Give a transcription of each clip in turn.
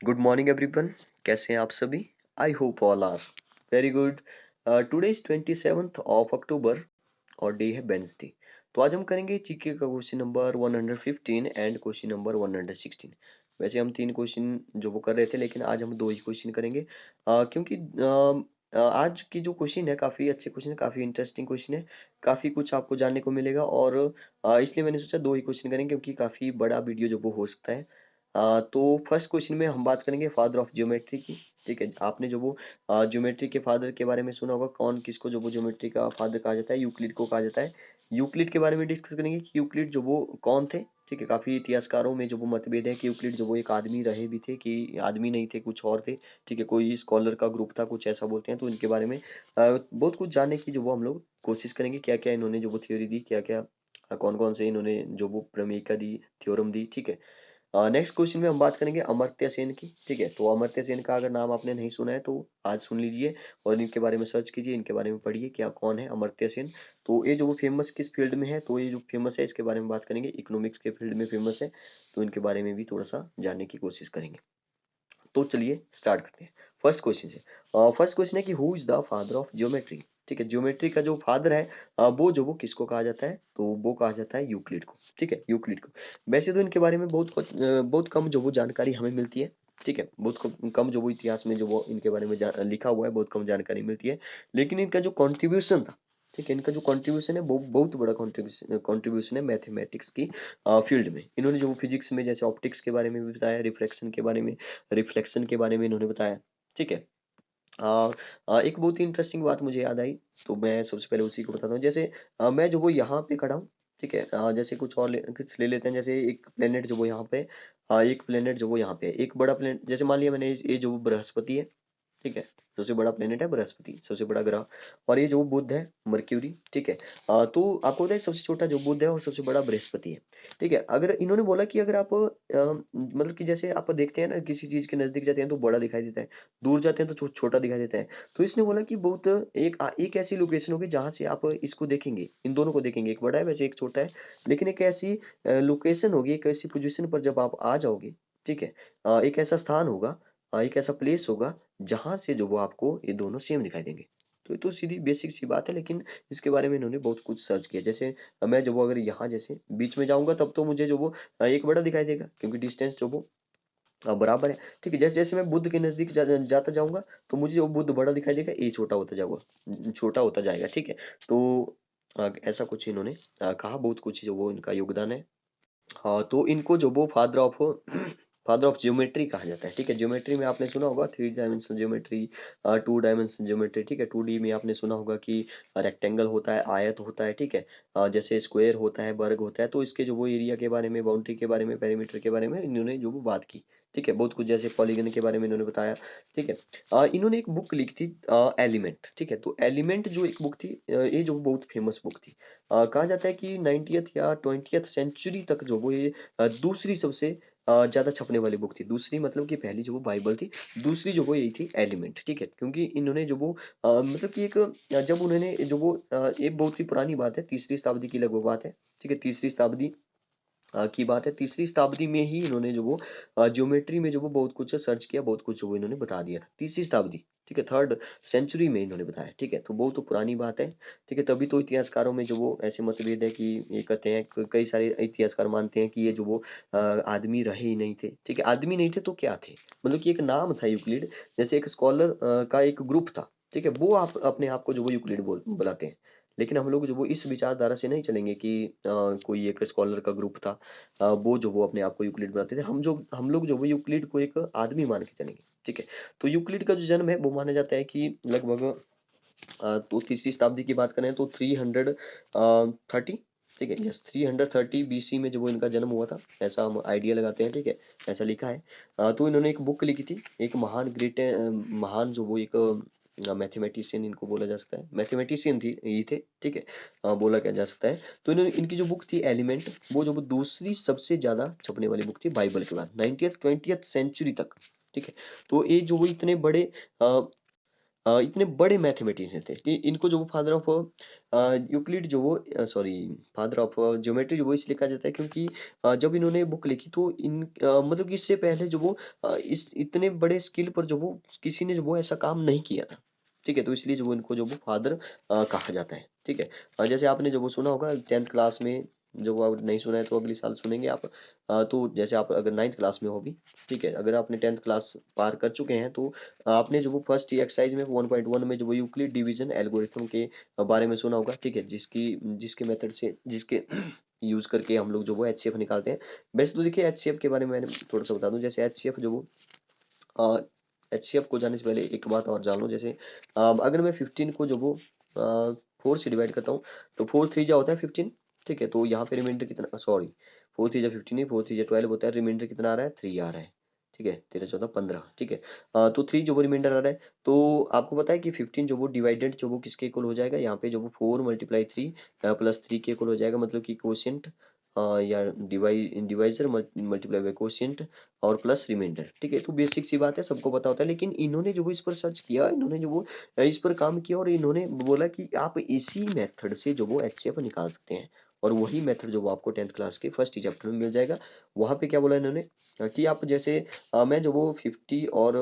Good morning everyone. कैसे हैं आप सभी? I hope all are very good. Today is 27th of October और डे है वेंसडे। तो आज हम करेंगे जीके का question number 115 and question number 116। वैसे हम तीन क्वेश्चन जो वो कर रहे थे, लेकिन आज हम दो ही क्वेश्चन करेंगे क्योंकि आज की जो क्वेश्चन है काफ़ी अच्छे क्वेश्चन है, काफ़ी इंटरेस्टिंग क्वेश्चन है, काफ़ी कुछ आपको जानने को मिलेगा। और इसलिए मैंने सोचा दो ही क्वेश्चन करेंगे क्योंकि काफ़ी बड़ा वीडियो जो वो हो सकता है। तो फर्स्ट क्वेश्चन में हम बात करेंगे फादर ऑफ ज्योमेट्री की। ठीक है, आपने जो वो ज्योमेट्री के फादर के बारे में सुना होगा, कौन किसको जो वो ज्योमेट्री का फादर कहा जाता है, यूक्लिड को कहा जाता है। यूक्लिड के बारे में डिस्कस करेंगे कि यूक्लिड जो वो कौन थे। ठीक है, काफी इतिहासकारों में जो वो मतभेद है कि यूक्लिड जो वो एक आदमी रहे भी थे कि आदमी नहीं थे, कुछ और थे। ठीक है, कोई स्कॉलर का ग्रुप था, कुछ ऐसा बोलते हैं। तो इनके बारे में बहुत कुछ जानने की जो वो हम लोग कोशिश करेंगे, क्या क्या इन्होंने जो वो थ्योरी दी, क्या क्या कौन कौन से इन्होंने जो वो प्रमेय दी, थ्योरम दी। ठीक है। नेक्स्ट क्वेश्चन में हम बात करेंगे अमर्त्य सेन की। ठीक है, तो अमर्त्य सेन का अगर नाम आपने नहीं सुना है तो आज सुन लीजिए और इनके बारे में सर्च कीजिए, इनके बारे में पढ़िए क्या कौन है अमर्त्य सेन। तो ये जो वो फेमस किस फील्ड में है, तो ये जो फेमस है इसके बारे में बात करेंगे, इकोनॉमिक्स के फील्ड में फेमस है। तो इनके बारे में भी थोड़ा सा जानने की कोशिश करेंगे। तो चलिए स्टार्ट करते हैं फर्स्ट क्वेश्चन से। फर्स्ट क्वेश्चन है कि who is the father of geometry. ठीक है, ज्योमेट्री का जो फादर है वो जो वो किसको कहा जाता है, तो वो कहा जाता है यूक्लिड को। ठीक है, यूक्लिड को। वैसे तो इनके बारे में बहुत कम जो वो जानकारी हमें मिलती है। ठीक है, बहुत कम जो वो इतिहास में जो वो इनके बारे में लिखा हुआ है, बहुत कम जानकारी मिलती है। लेकिन इनका जो कॉन्ट्रीब्यूशन था, ठीक है, इनका जो कॉन्ट्रीब्यूशन है वो बहुत बड़ा कॉन्ट्रीब्यूशन है मैथमेटिक्स की फील्ड में। इन्होंने जो फिजिक्स में जैसे ऑप्टिक्स के बारे में भी बताया, रिफ्रैक्शन के बारे में, रिफ्लेक्शन के बारे में इन्होंने बताया। ठीक है। एक बहुत ही इंटरेस्टिंग बात मुझे याद आई, तो मैं सबसे पहले उसी को बताता हूँ। जैसे मैं जो वो यहाँ पे खड़ा हूँ। ठीक है, जैसे कुछ ले लेते हैं, जैसे एक प्लेनेट जो वो यहाँ पे एक प्लेनेट जो वो यहाँ पे है, एक बड़ा प्लेनेट। जैसे मान लिया मैंने ये जो बृहस्पति है। ठीक है, सबसे बड़ा प्लेनेट है बृहस्पति, सबसे बड़ा ग्रह। और ये जो बुध है मर्क्यूरी। ठीक है। तो आपको पता है सबसे छोटा जो बुध है और सबसे बड़ा बृहस्पति है। ठीक है, अगर इन्होंने बोला कि अगर आप मतलब कि जैसे आप देखते हैं ना, किसी चीज के नजदीक जाते हैं तो बड़ा दिखाई देता है, दूर जाते हैं तो छोटा दिखाई देता है। तो इसने बोला कि बहुत एक ऐसी लोकेशन होगी जहां से आप इसको देखेंगे, इन दोनों को देखेंगे, एक बड़ा है वैसे एक छोटा है। लेकिन एक ऐसी लोकेशन होगी, एक ऐसी पोजीशन पर जब आप आ जाओगे। ठीक है। एक ऐसा स्थान होगा, एक ऐसा प्लेस होगा जहां से जो वो आपको ये दोनों सेम दिखाई देंगे। तो ये तो सीधी बेसिक सी बात है, लेकिन इसके बारे में इन्होंने बहुत कुछ सर्च किया। जैसे मैं जो वो अगर यहाँ जैसे बीच में जाऊंगा तब तो मुझे जो वो एक बड़ा दिखाई देगा, क्योंकि डिस्टेंस जो वो बराबर है। ठीक है, जैसे जैसे मैं बुद्ध के नजदीक जाता जाऊंगा तो मुझे वो बुद्ध बड़ा दिखाई देगा, ए छोटा होता जाएगा, छोटा होता जाएगा। ठीक है। तो ऐसा कुछ इन्होंने कहा, बहुत कुछ जो वो इनका योगदान है। हाँ, तो इनको जो वो father of father of geometry कहा जाता है। ठीक है, ज्योमेट्री में आपने सुना होगा 3 डायमेंशन ज्योमेट्री, 2 डायमेंशन ज्योमेट्री। ठीक है, 2D में आपने सुना होगा कि रेक्टेंगल होता है, आयत होता है। ठीक है। जैसे स्क्वायर होता है, वर्ग होता है। तो इसके जो वो एरिया के बारे में, बाउंड्री के बारे में, पेरीमीटर के बारे में इन्होंने जो वो बात की। ठीक है, बहुत कुछ जैसे पॉलीगन के बारे में इन्होंने बताया। ठीक है। इन्होंने एक बुक लिखी थी एलिमेंट। ठीक है, तो एलिमेंट जो एक बुक थी, ये जो बहुत फेमस बुक थी। कहा जाता है कि 90th या 20th सेंचुरी तक जो वो ये दूसरी सबसे ज्यादा छपने वाली बुक थी। दूसरी मतलब कि पहली जो वो बाइबल थी, दूसरी जो वो यही थी एलिमेंट। ठीक है, क्योंकि इन्होंने जो वो मतलब कि एक जब उन्होंने जो वो ये बहुत ही पुरानी बात है, तीसरी शताब्दी की लगभग बात है। ठीक है, तीसरी शताब्दी की बात है। तीसरी शताब्दी में ही इन्होंने जो वो ज्योमेट्री में जो वो बहुत कुछ सर्च किया, बहुत कुछ जो वो इन्होंने बता दिया था, तीसरी शताब्दी। ठीक है, 3rd सेंचुरी में इन्होंने बताया। ठीक है, तो बहुत तो पुरानी बात है। ठीक है, तभी तो इतिहासकारों में जो वो ऐसे मतभेद है कि ये कहते हैं, कई सारे इतिहासकार मानते हैं कि ये जो वो आदमी रहे ही नहीं थे। ठीक है, आदमी नहीं थे तो क्या थे, मतलब कि एक नाम था यूक्लिड, जैसे एक स्कॉलर का एक ग्रुप था। ठीक है, वो आप अपने आप को जो वो यूक्लिड बुलाते हैं। लेकिन हम लोग जो वो इस विचारधारा से नहीं चलेंगे कि कोई एक स्कॉलर का ग्रुप था, वो जो वो अपने आप को यूक्लिड बनाते थे। हम लोग जो वो यूक्लिड को एक आदमी मान के चलेंगे। ठीक है, तो यूक्लिड का जो जन्म है वो माना जाता है कि लगभग तो तीसरी शताब्दी की बात करें तो 330। ठीक है, यस, 330 BC में जो वो इनका जन्म हुआ था, ऐसा हम आइडिया लगाते हैं। ठीक है, ऐसा लिखा है। तो इन्होंने एक बुक लिखी थी, एक महान ग्रेट महान जो वो एक मैथमेटिशियन इनको बोला जा सकता है, मैथमेटिशियन थी ये थे। ठीक है, बोला क्या जा सकता है। तो इन्होंने इनकी जो बुक थी एलिमेंट, वो जो वो दूसरी सबसे ज्यादा छपने वाली बुक थी बाइबल के बाद, 90th 20th सेंचुरी तक। ठीक है, तो ये जो वो इतने बड़े इतने बड़े मैथमेटिशियन थे कि इनको जो फादर ऑफ यूक्लिड जो वो सॉरी फादर ऑफ ज्योमेट्री जो वो इसलिए कहा जाता है क्योंकि जब इन्होंने बुक लिखी तो मतलब कि इससे पहले जो वो इस इतने बड़े स्किल पर जो वो किसी ने जो वो ऐसा काम नहीं किया था। ठीक है, तो इसलिए जो वो इनको जो वो फादर कहा जाता है। ठीक है, जैसे आपने जो वो सुना होगा 10th क्लास में, जो वो अगर नहीं सुना है तो अगले साल सुनेंगे आप। तो जैसे आप अगर 9th क्लास में हो भी, ठीक है, अगर आपने 10th क्लास पार कर चुके हैं तो आपने जो वो फर्स्ट एक्सरसाइज में 1.1 में जो वो यूक्लिड डिवीजन एल्गोरिथम के बारे में सुना होगा। ठीक है, जिसकी जिसके मेथड से जिसके यूज करके हम लोग जो वो एचसीएफ निकालते हैं। वैसे तो देखिए एचसीएफ के बारे में मैंने थोड़ा सा बता दूं। जैसे एचसीएफ जो वो एचसीएफ को जानने से पहले एक बात और जान लो। जैसे अगर मैं 15 को जो वो 4 से डिवाइड करता हूँ तो 4 3 जा होता है 15। ठीक है, तो यहाँ पे रिमाइंडर कितना, सॉरी 4 3 जा 15 नहीं, 4 3 जा 12 होता है। रिमाइंडर कितना आ रहा है, 3 आ रहा है। ठीक है, 13 14 15। ठीक है, तो 3 जो वो रिमाइंडर आ रहा है। तो आपको पता है कि 15 जो वो डिवाइडेड जो वो किसके इक्वल हो जाएगा, यहाँ पे जो वो 4 मल्टीप्लाई 3 प्लस 3 के इक्वल हो जाएगा। मतलब कि कोशिएंट या डिवाइजर मल्टीप्लाई बाय कोशिएंट और प्लस रिमाइंडर। ठीक है, तो बेसिक सी बात है, सबको पता होता है। लेकिन इन्होंने जो वो इस पर सर्च किया, इन्होंने जो वो इस पर काम किया और इन्होंने बोला कि आप इसी मेथड से जो वो एचसीएफ निकाल सकते हैं। और वही मेथड जो वो आपको 10th क्लास के फर्स्ट चैप्टर में मिल जाएगा। वहां पे क्या बोला इन्होंने कि आप जैसे मैं जो वो 50 और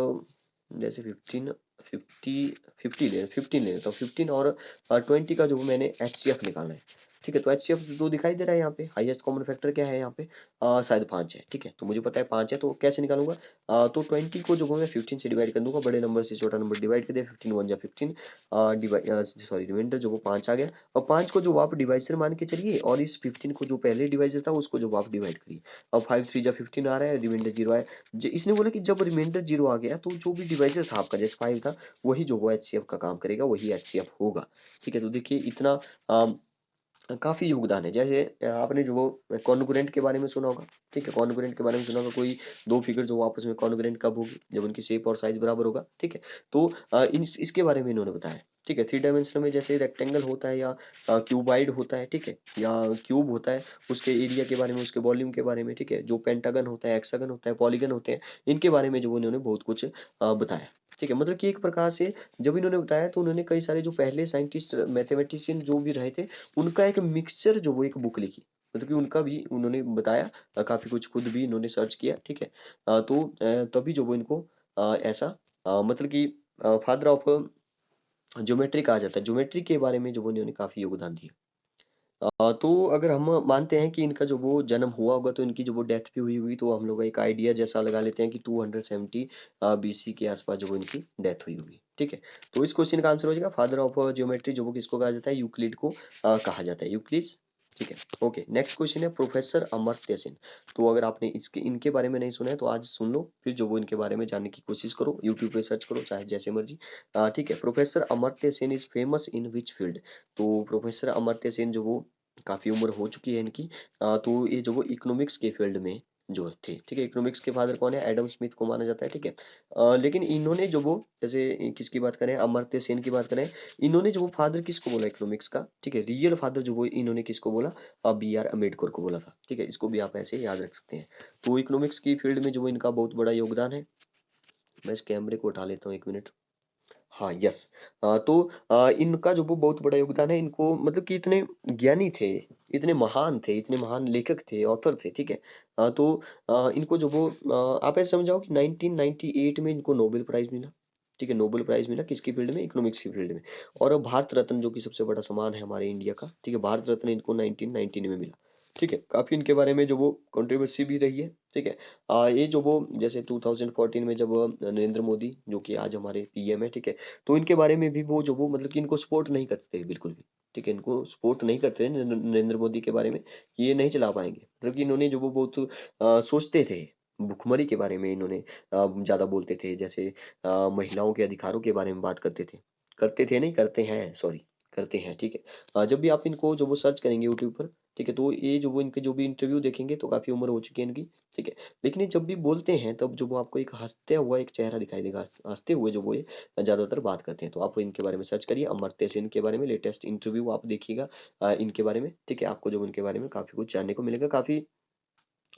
जैसे 15 50 50 ले 15 ले लेता हूँ। 15 और 20 का जो मैंने एचसीएफ निकालना है। ठीक है, तो एचसीएफ तो दिखाई दे रहा है यहाँ पे। हाईएस्ट कॉमन फैक्टर क्या है यहाँ पे, शायद 5 है। ठीक है, तो मुझे पता है 5 है, तो कैसे निकालूंगा। तो 20 को जो मैं 15 से डिवाइड कर दूंगा, बड़े नंबर से छोटा नंबर डिवाइड कर दिया। 15 1 जा 15, डिवाइड सॉरी रिमाइंडर जो वो 5 आ गया। और 5 को जो आप डिवाइजर मान के चलिए और इस 15 को जो पहले डिवाइजर था उसको जो आप डिवाइड करिए। अब 5 3 जा 15 आ रहा है, रिमाइंडर 0 आया। इसने बोला कि जब रिमाइंडर 0 आ गया तो जो भी डिवाइजर था आपका, जैसे 5 था, वही जो वो एचसीएफ का काम करेगा, वही एचसीएफ होगा। ठीक है, तो देखिए इतना काफी योगदान है। जैसे आपने जो वो कॉन्ग्रुएंट के बारे में सुना होगा। ठीक है, कॉन्ग्रुएंट के बारे में सुना होगा, कोई दो फिगर जो आपस में कॉन्ग्रुएंट कब होगी, जब उनकी शेप और साइज बराबर होगा। ठीक है, तो इसके बारे में इन्होंने बताया। ठीक है, 3 डायमेंशनल में जैसे रेक्टेंगल होता है या क्यूबाइड होता है, ठीक है, या क्यूब होता है, उसके एरिया के बारे में, उसके वॉल्यूम के बारे में। ठीक है, जो पेंटागन होता है, हेक्सागन होता है, पॉलीगन होते हैं, इनके बारे में जो उन्होंने बहुत कुछ बताया। ठीक है, मतलब कि एक प्रकार से जब इन्होंने बताया तो उन्होंने कई सारे जो पहले साइंटिस्ट मैथमेटिशियन जो भी रहे थे, उनका एक मिक्सचर जो वो एक बुक लिखी। मतलब कि उनका भी उन्होंने बताया, काफी कुछ खुद भी इन्होंने सर्च किया। ठीक है, तो तभी जो वो इनको ऐसा मतलब कि फादर ऑफ ज्योमेट्री कहा जाता है। ज्योमेट्री के बारे में जो वो इन्होंने काफी योगदान दिया। तो अगर हम मानते हैं कि इनका जो वो जन्म हुआ होगा तो इनकी जो वो डेथ भी हुई हुई, तो हम लोग एक आइडिया जैसा लगा लेते हैं कि 270 बीसी के आसपास जो वो इनकी डेथ हुई होगी। ठीक है, तो इस क्वेश्चन का आंसर हो जाएगा फादर ऑफ ज्योमेट्री जो वो किसको कहा जाता है, यूक्लिड को कहा जाता है, यूक्लिड। ठीक है, ओके, नेक्स्ट क्वेश्चन है प्रोफेसर अमर्त्य सेन। तो अगर आपने इसके इनके बारे में नहीं सुना है तो आज सुन लो, फिर जो वो इनके बारे में जानने की कोशिश करो, यूट्यूब पे सर्च करो, चाहे जैसे मर्जी। ठीक है, professor Amartya Sen is famous in which field. तो प्रोफेसर अमर्त्य सेन जो वो काफी उम्र हो चुकी है इनकी। तो ये जो वो इकोनॉमिक्स के फील्ड में जो थे। ठीक है, इकोनॉमिक्स के फादर कौन है, एडम स्मिथ को माना जाता है। ठीक है, लेकिन इन्होंने जो वो जैसे किसकी बात करें, अमर्त्य सेन की बात करें, इन्होंने जो वो फादर किसको बोला इकोनॉमिक्स का, ठीक है, रियल फादर जो वो इन्होंने किसको बोला, बी आर अम्बेडकर को बोला था। ठीक है, इसको भी आप ऐसे याद रख सकते हैं। तो इकोनॉमिक्स की फील्ड में जो वो इनका बहुत बड़ा योगदान है। मैं इस कैमरे को उठा लेता हूँ, एक मिनट। हाँ, यस। तो इनका जो वो बहुत बड़ा योगदान है। इनको मतलब कि इतने ज्ञानी थे, इतने महान थे, इतने महान लेखक थे, ऑथर थे। ठीक है, तो इनको जो वो आप ऐसे समझाओ कि 1998 में इनको नोबेल प्राइज मिला। ठीक है, नोबेल प्राइज मिला किसकी फील्ड में, इकोनॉमिक्स की फील्ड में। और भारत रत्न जो कि सबसे बड़ा सम्मान है हमारे इंडिया का, ठीक है, भारत रत्न इनको 1919 में मिला। ठीक है, काफी इनके बारे में जो वो कंट्रोवर्सी भी रही है। ठीक है, ये जो वो जैसे 2014 में जब नरेंद्र मोदी जो कि आज हमारे पीएम है, ठीक है, तो इनके बारे में भी वो जो वो मतलब कि इनको सपोर्ट नहीं करते थे बिल्कुल भी। ठीक है, इनको सपोर्ट नहीं करते थे नरेंद्र मोदी के बारे में कि ये नहीं चला पाएंगे। मतलब कि इन्होंने जो वो बहुत सोचते थे, भुखमरी के बारे में इन्होंने ज्यादा बोलते थे। जैसे महिलाओं के अधिकारों के बारे में बात करते थे नहीं, करते हैं, सॉरी, करते हैं। ठीक है, जब भी आप इनको जो वो सर्च करेंगे यूट्यूब पर, ठीक है, तो ये जो वो इनके जो भी इंटरव्यू देखेंगे तो काफी उम्र हो चुकी है इनकी। ठीक है, लेकिन ये जब भी बोलते हैं तब जो वो आपको एक हंसते हुआ एक चेहरा दिखाई देगा, हंसते हुए जो वो ये ज्यादातर बात करते हैं। तो आप इनके बारे में सर्च करिए, अमर्त्य सेन के बारे में लेटेस्ट इंटरव्यू आप देखिएगा इनके बारे में। ठीक है, आपको जो इनके बारे में काफी कुछ जानने को मिलेगा, काफी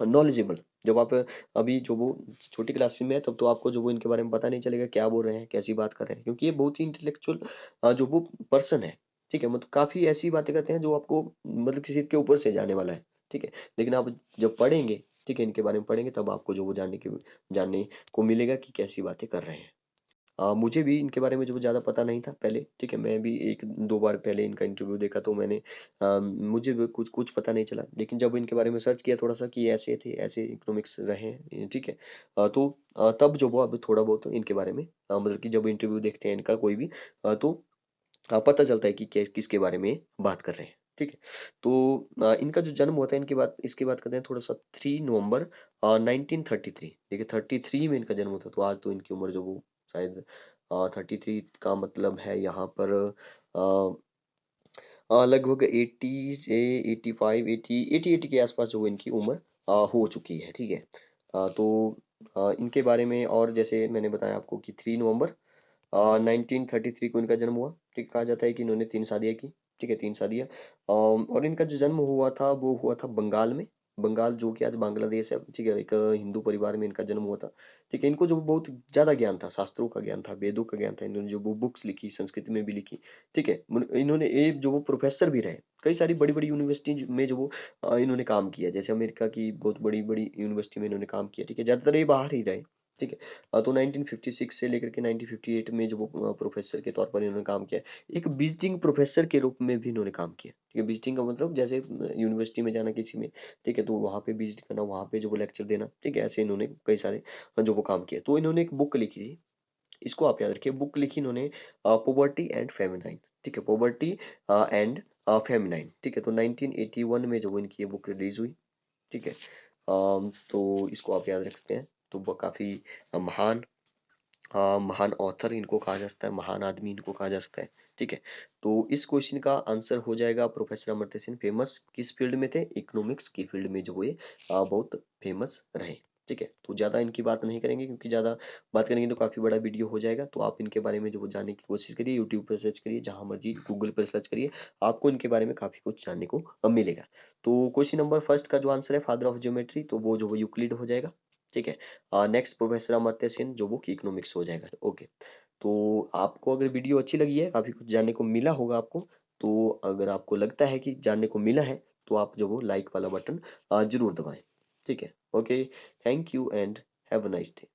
नॉलेजेबल। जब आप अभी जो वो छोटी क्लास में है तब तो आपको जो वो इनके बारे में पता नहीं चलेगा क्या बोल रहे हैं, कैसी बात कर रहे हैं, क्योंकि ये बहुत ही इंटेलेक्चुअल जो वो पर्सन है। ठीक है, मतलब काफी ऐसी बातें करते हैं जो आपको मतलब किसी के ऊपर से जाने वाला है। ठीक है, लेकिन आप जब पढ़ेंगे, ठीक है, इनके बारे में पढ़ेंगे तब आपको जो वो जानने को मिलेगा कि कैसी बातें कर रहे हैं। मुझे भी इनके बारे में जो ज़्यादा पता नहीं था पहले। ठीक है, मैं भी 1-2 बार पहले इनका इंटरव्यू देखा तो मैंने मुझे भी कुछ कुछ पता नहीं चला, लेकिन जब इनके बारे में सर्च किया थोड़ा सा कि ये ऐसे थे, ऐसे इकोनॉमिक्स रहे हैं, ठीक है। तो तब जो वो अब थोड़ा बहुत इनके बारे में मतलब कि जब इंटरव्यू देखते हैं इनका कोई भी तो पता चलता है कि किसके बारे में बात कर रहे हैं। ठीक है, तो इनका जो जन्म हुआ था इनकी बात इसकी बात करते हैं थोड़ा सा। 3 नवंबर 1933। देखिए 33 में इनका जन्म हुआ था, तो आज तो इनकी उम्र जो वो शायद 33 का मतलब है यहाँ पर लगभग 80 से 85 80 के आसपास जो इनकी उम्र हो चुकी है। ठीक है, तो इनके बारे में और जैसे मैंने बताया आपको कि 3 नवंबर 1933 को इनका जन्म हुआ। ठीक, कहा जाता है कि इन्होंने 3 शादियाँ की। ठीक है, 3 शादियाँ। और इनका जो जन्म हुआ था वो हुआ था बंगाल में। बंगाल जो कि आज बांग्लादेश है। ठीक है, एक हिंदू परिवार में इनका जन्म हुआ था। ठीक है, इनको जो बहुत ज्यादा ज्ञान था, शास्त्रों का ज्ञान था, वेदों का ज्ञान था, इन्होंने जो वो बुक्स लिखी संस्कृत में भी लिखी। ठीक है, इन्होंने एक जो वो प्रोफेसर भी रहे कई सारी बड़ी बड़ी यूनिवर्सिटी में जो वो इन्होंने काम किया, जैसे अमेरिका की बहुत बड़ी बड़ी यूनिवर्सिटी में इन्होंने काम किया। ठीक है, ज्यादातर ये बाहर ही रहे। ठीक है, तो 1956 से लेकर के 1958 में जो वो प्रोफेसर के तौर पर इन्होंने काम किया। एक विजिटिंग प्रोफेसर के रूप में भी इन्होंने काम किया। ठीक है, विजिटिंग का मतलब जैसे यूनिवर्सिटी में जाना किसी में। ठीक है, तो वहाँ पे विजिट करना, वहाँ पे जो वो लेक्चर देना। ठीक है, ऐसे इन्होंने कई सारे जो वो काम किया। तो इन्होंने एक बुक लिखी थी, इसको आप याद रखिए। बुक लिखी इन्होंने पोवर्टी एंड फेमिनाइन। ठीक है, पोवर्टी एंड फेमिनाइन। ठीक है, तो 1981 में जो वो इनकी ये बुक रिलीज हुई। ठीक है, तो इसको आप याद रख सकते हैं। तो वो काफी महान महान ऑथर इनको कहा जा सकता है, महान आदमी इनको कहा जा सकता है। ठीक है, तो इस क्वेश्चन का आंसर हो जाएगा प्रोफेसर अमर्त्य सेन। फेमस किस फील्ड में थे? इकोनॉमिक्स की फील्ड में जो ये बहुत फेमस रहे। ठीक है, तो ज्यादा इनकी बात नहीं करेंगे, क्योंकि ज्यादा बात करेंगे तो काफी बड़ा वीडियो हो जाएगा। तो आप इनके बारे में जो वो जानने की कोशिश करिए, यूट्यूब पर सर्च करिए, जहां मर्जी गूगल पर सर्च करिए, आपको इनके बारे में काफी कुछ जानने को मिलेगा। तो क्वेश्चन नंबर फर्स्ट का जो आंसर है फादर ऑफ ज्योमेट्री, तो वो जो वो यूक्लिड हो जाएगा। ठीक है, नेक्स्ट प्रोफेसर अमर्त्य सेन जो वो इकोनॉमिक्स हो जाएगा। ओके, तो आपको अगर वीडियो अच्छी लगी है, काफी कुछ जानने को मिला होगा आपको, तो अगर आपको लगता है कि जानने को मिला है तो आप जो वो लाइक वाला बटन जरूर दबाएं। ठीक है, okay, thank you and have a nice day.